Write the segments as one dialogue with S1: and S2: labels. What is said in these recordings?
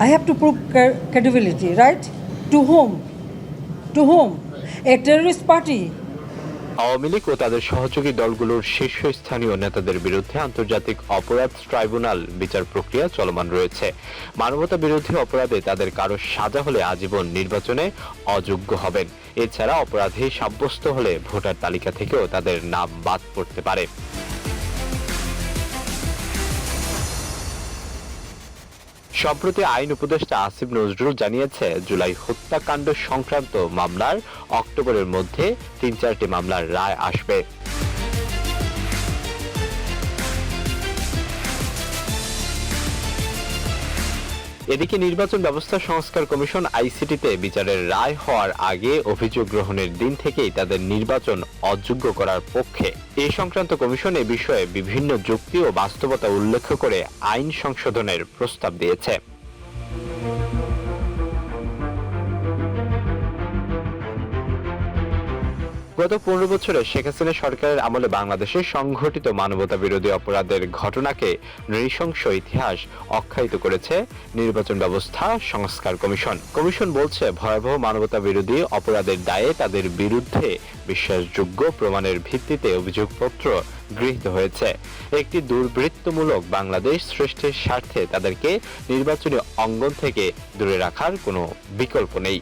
S1: I have to prove credibility, right? To whom? To whom? A terrorist party?
S2: Awami League ও তাদের সহযোগী দলগুলোর শীর্ষস্থানীয় নেতাদের বিরুদ্ধে আন্তর্জাতিক অপরাধ ট্রাইব্যুনাল বিচার প্রক্রিয়া চলমান রয়েছে। মানবতা বিরোধী অপরাধে তাদের কারো সাজা হলে আজীবন নির্বাচনে অযোগ্য হবেন। এছাড়া অপরাধী সাব্যস্ত হলে ভোটার তালিকা থেকেও তাদের নাম বাদ পড়তে পারে। সম্প্রতি আইন উপদেষ্টা আসিফ নজরুল জানিয়েছে, জুলাই হত্যাকাণ্ড সংক্রান্ত মামলার অক্টোবরের মধ্যে ৩-৪টি মামলার রায় আসবে। এদিকে নির্বাচন ব্যবস্থা সংস্কার কমিশন আইসিটিতে বিচারের রায় হওয়ার আগে অভিযোগ গ্রহণের দিন থেকেই তাদের নির্বাচন অযোগ্য করার পক্ষে। এ সংক্রান্ত কমিশন এ বিষয়ে বিভিন্ন যুক্তি ও বাস্তবতা উল্লেখ করে আইন সংশোধনের প্রস্তাব দিয়েছে। গত ১৫ বছরে শেখ হাসিনা সরকারের আমলে বাংলাদেশে সংঘটিত মানবতা বিরোধী অপরাধের ঘটনাকে নৃশংস ইতিহাস আখ্যায়িত করেছে নির্বাচন ব্যবস্থা সংস্কার কমিশন। কমিশন বলছে, ভয়াবহ মানবতা বিরোধী অপরাধের দায়ে তাদের বিরুদ্ধে বিশ্বাসযোগ্য প্রমাণের ভিত্তিতে অভিযোগপত্র গৃহীত হয়েছে। একটি দুর্বৃত্তমূলক বাংলাদেশ সৃষ্টির স্বার্থে তাদেরকে নির্বাচনী অঙ্গন থেকে দূরে রাখার কোনো বিকল্প নেই।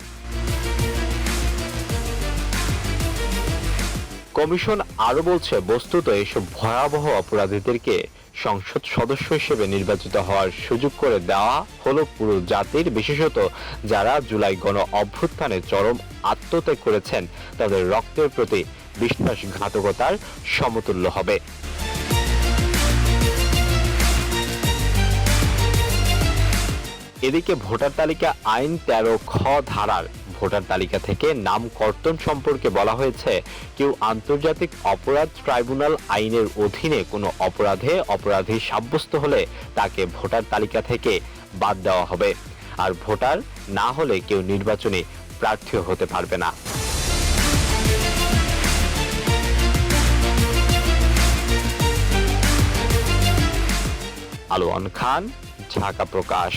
S2: কমিশন আরো বলছে, বস্তুত এসব ভয়াবহ অপরাধীদেরকে সংসদ সদস্য হিসেবে নির্বাচিত হওয়ার সুযোগ করে দেওয়া হলো পুরো জাতির, বিশেষত যারা জুলাই গণ অভ্যুত্থানে চরম আত্মত্যাগ করেছেন তাদের রক্তের প্রতি বিশ্বাসঘাতকতার সমতুল্য হবে। এদিকে ভোটার তালিকা আইন ১৩ খ ধারার ভোটার তালিকা থেকে নাম কর্তন সম্পর্কে বলা হয়েছে, কেউ আন্তর্জাতিক অপরাধ ট্রাইব্যুনাল আইনের অধীনে কোনো অপরাধে অপরাধী সাব্যস্ত হলে তাকে ভোটার তালিকা থেকে বাদ দেওয়া হবে। আর ভোটার না হলে কেউ নির্বাচনে প্রার্থী হতে পারবে না। আলোয়ান খান, ঢাকা প্রকাশ।